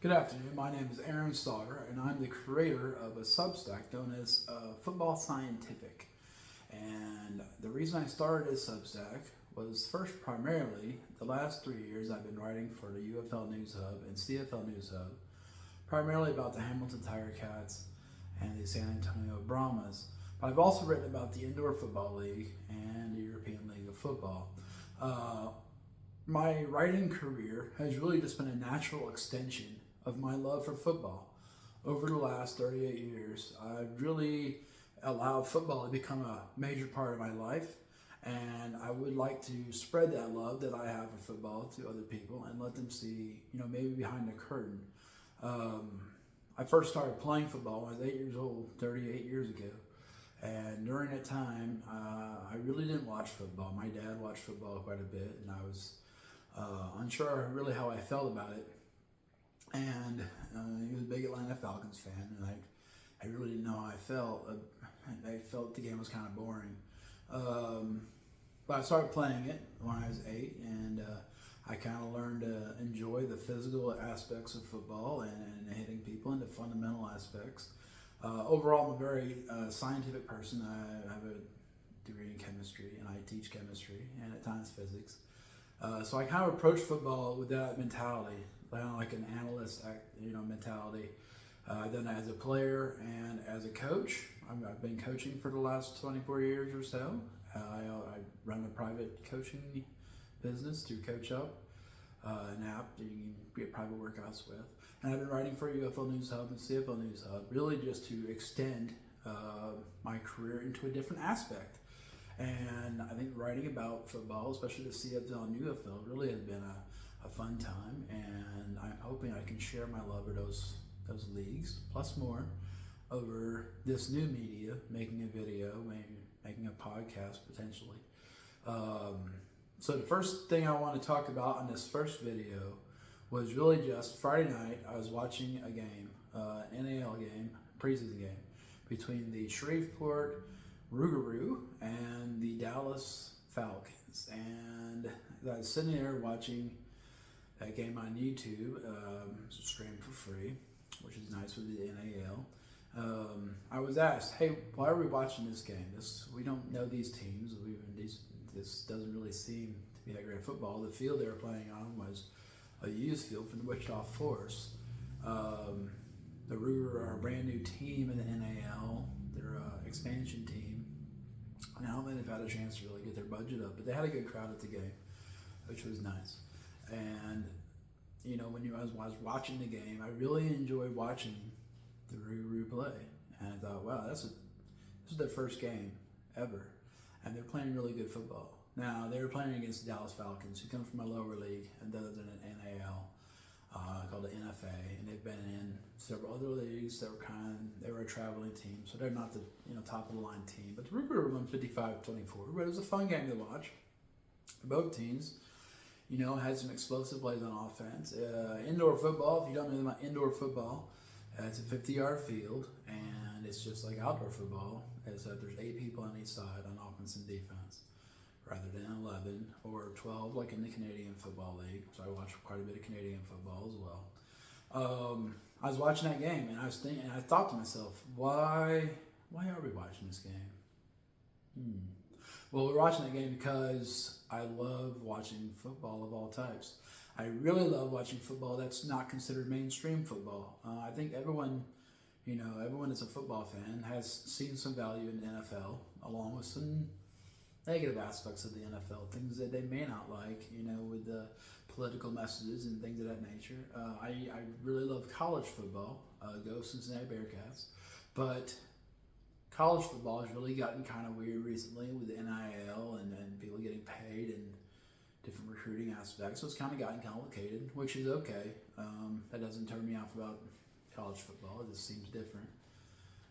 Good afternoon. My name is Aaron Sauter, and I'm the creator of a Substack known as Football Scientific. And the reason I started this Substack was first, primarily, the last 3 years I've been writing for the UFL News Hub and CFL News Hub, primarily about the Hamilton Tiger Cats and the San Antonio Brahmas. But I've also written about the Indoor Football League and the European League of Football. My writing career has really just been a natural extension of my love for football. Over the last 38 years, I've really allowed football to become a major part of my life, and I would like to spread that love that I have for football to other people and let them see, maybe behind the curtain. I first started playing football when I was 8 years old, 38 years ago. And during that time, I really didn't watch football. My dad watched football quite a bit, and I was unsure really how I felt about it. And he was a big Atlanta Falcons fan, and I really didn't know how I felt. I felt the game was kind of boring. But I started playing it when I was 8, and I kind of learned to enjoy the physical aspects of football and hitting people and the fundamental aspects. Overall, I'm a very scientific person. I have a degree in chemistry, and I teach chemistry and at times physics. So I kind of approach football with that mentality, kind of like an analyst, mentality. I've done that as a player and as a coach. I've been coaching for the last 24 years or so. I run a private coaching business through Coach Up, an app that you can get private workouts with. And I've been writing for UFL News Hub and CFL News Hub, really just to extend my career into a different aspect. And I think writing about football, especially the CFL and UFL, really has been a fun time. And I'm hoping I can share my love for those leagues, plus more, over this new media, making a video, making a podcast potentially. So the first thing I want to talk about in this first video was really just Friday night. I was watching a game, NAL game, preseason game, between the Shreveport Rougarou and the Dallas Falcons. And I was sitting there watching that game on YouTube, streamed for free, which is nice with the NAL. I was asked, "Hey, why are we watching this game? We don't know these teams. This doesn't really seem to be that great football." The field they were playing on was a used field from the Wichita Force. The Rougarou are a brand new team in the NAL. They're an expansion team. Now they've had a chance to really get their budget up, but they had a good crowd at the game, which was nice. And when I was watching the game, I really enjoyed watching the Rougarou play, and I thought, wow, this is their first game ever, and they're playing really good football. Now they were playing against the Dallas Falcons, who come from a lower league and other than an NAL called the NFA, and they've been in several other leagues. They were a traveling team, so they're not the top of the line team. But the Rougarou won 55-24. But it was a fun game to watch. Both teams, had some explosive plays on offense. Indoor football, if you don't know about indoor football, it's a 50-yard field, and it's just like outdoor football, except there's 8 people on each side on offense and defense, rather than 11 or 12 like in the Canadian Football League. So I watch quite a bit of Canadian football as well. I was watching that game, and I was thinking, and I thought to myself, why are we watching this game? Well, we're watching that game because I love watching football of all types. I really love watching football that's not considered mainstream football. I think everyone that's a football fan has seen some value in the NFL, along with some negative aspects of the NFL, things that they may not like, with the political messages and things of that nature. I really love college football, go Cincinnati Bearcats, but college football has really gotten kind of weird recently with the NIL and people getting paid and different recruiting aspects, so it's kind of gotten complicated, which is okay. That doesn't turn me off about college football. It just seems different.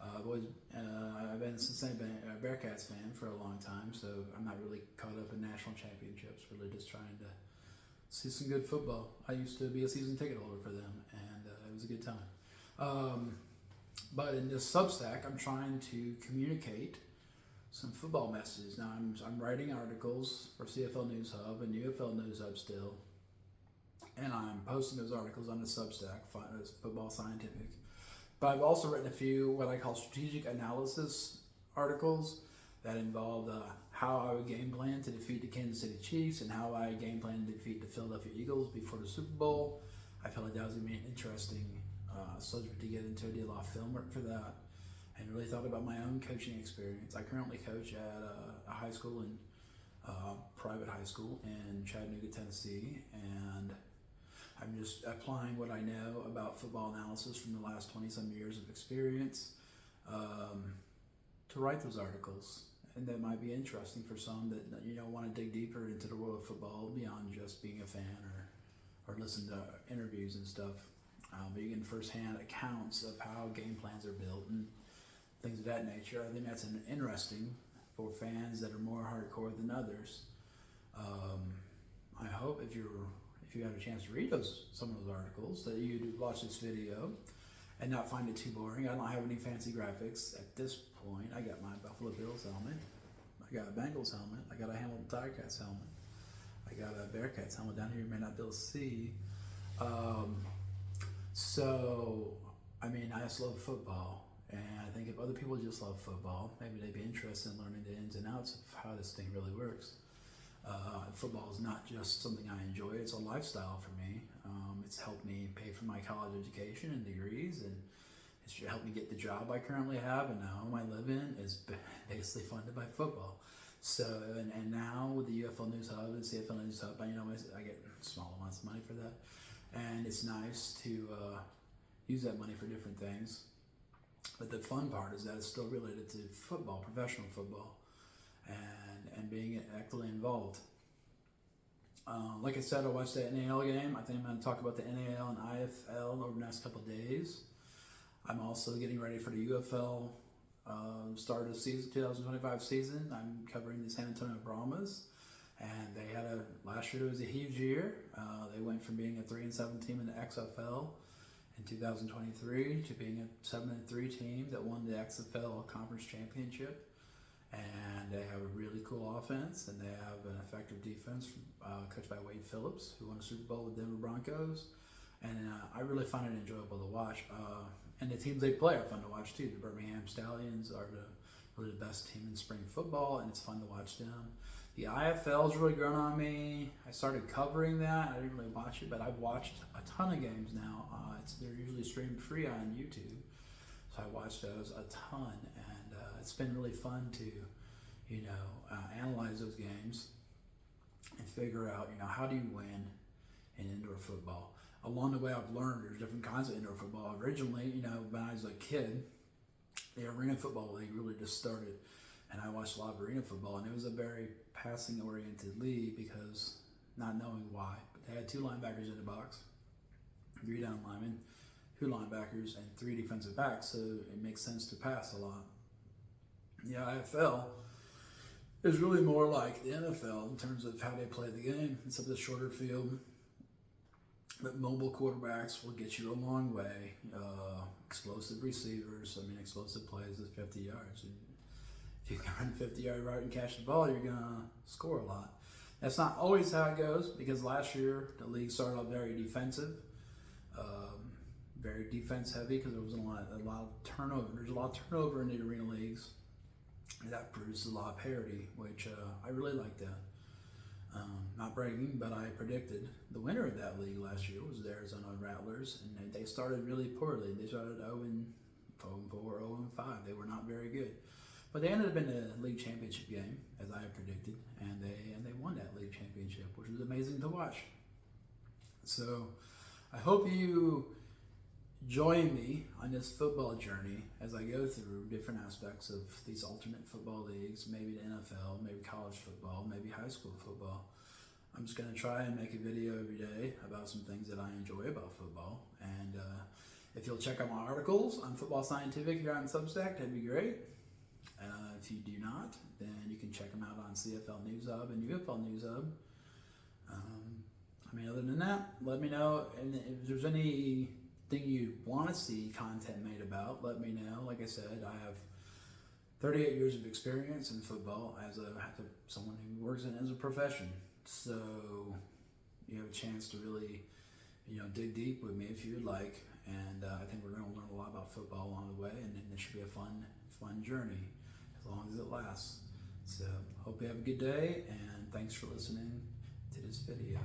I've been a Cincinnati Bearcats fan for a long time, so I'm not really caught up in national championships, really just trying to see some good football. I used to be a season ticket holder for them, and it was a good time. But in this Substack, I'm trying to communicate some football messages. Now I'm writing articles for CFL News Hub and UFL News Hub still, and I'm posting those articles on the Substack, Football Scientific. But I've also written a few what I call strategic analysis articles that involved how I would game plan to defeat the Kansas City Chiefs and how I game plan to defeat the Philadelphia Eagles before the Super Bowl. I felt like that was going to be an interesting subject to get into. I did a lot of film work for that and really thought about my own coaching experience. I currently coach at a high school in private high school in Chattanooga, Tennessee, and I'm just applying what I know about football analysis from the last 20-some years of experience to write those articles. And that might be interesting for some that want to dig deeper into the world of football beyond just being a fan or listen to interviews and stuff. But you get firsthand accounts of how game plans are built and things of that nature. I think that's interesting for fans that are more hardcore than others. I hope if you got a chance to read some of those articles that you watch this video and not find it too boring. I don't have any fancy graphics at this point. I got my Buffalo Bills helmet. I got a Bengals helmet. I got a Hamilton Ticats helmet. I got a Bearcats helmet down here. You may not be able to see. I just love football. And I think if other people just love football, maybe they'd be interested in learning the ins and outs of how this thing really works. Football is not just something I enjoy, it's a lifestyle for me. It's helped me pay for my college education and degrees, and it's helped me get the job I currently have, and the home I live in is basically funded by football. So, and now with the UFL News Hub and CFL News Hub, I get small amounts of money for that. And it's nice to use that money for different things. But the fun part is that it's still related to football, professional football, and being actively involved. Like I said, I watched that NAL game. I think I'm going to talk about the NAL and IFL over the next couple of days. I'm also getting ready for the UFL start of the season, 2025 season. I'm covering the San Antonio Brahmas, and they had last year was a huge year. They went from being a 3-7 team in the XFL in 2023 to being a 7-3 team that won the XFL Conference Championship. And they have a really cool offense, and they have an effective defense coached by Wade Phillips, who won a Super Bowl with Denver Broncos. And I really find it enjoyable to watch. And the teams they play are fun to watch too. The Birmingham Stallions are really the best team in spring football, and it's fun to watch them. The IFL's really grown on me. I started covering that. I didn't really watch it, but I've watched a ton of games now. They're usually streamed free on YouTube, so I watched those a ton, and it's been really fun to, analyze those games and figure out, how do you win in indoor football. Along the way, I've learned there's different kinds of indoor football. Originally, when I was a kid, the Arena Football League really just started, and I watched a lot of arena football, and it was a very passing-oriented league because not knowing why, but they had 2 linebackers in the box, 3 down linemen, 2 linebackers, and 3 defensive backs, so it makes sense to pass a lot. The IFL is really more like the NFL in terms of how they play the game. It's a shorter field, but mobile quarterbacks will get you a long way. Explosive receivers, explosive plays at 50 yards. And if you can run 50-yard route and catch the ball, you're going to score a lot. That's not always how it goes, because last year the league started off very defensive, very defense heavy, because there was a lot of turnover. There's a lot of turnover in the arena leagues, and that produces a lot of parity, which I really like that. Not bragging, but I predicted the winner of that league last year was the Arizona Rattlers, and they started really poorly. They started 0-4, 0-5. They were not very good, but they ended up in the league championship game, as I had predicted, and they won that league championship, which was amazing to watch. So I hope you join me on this football journey as I go through different aspects of these alternate football leagues, maybe the NFL, maybe college football, maybe high school football. I'm just going to try and make a video every day about some things that I enjoy about football. And if you'll check out my articles on Football Scientific here on Substack, that'd be great. If you do not, then you can check them out on CFL News Hub and UFL News Hub. Other than that, let me know. And if there's anything you want to see content made about, let me know. Like I said, I have 38 years of experience in football as someone who works in it as a profession. So you have a chance to really, dig deep with me if you'd like. And I think we're going to learn a lot about football along the way, and it should be a fun journey as long as it lasts. So hope you have a good day, and thanks for listening to this video.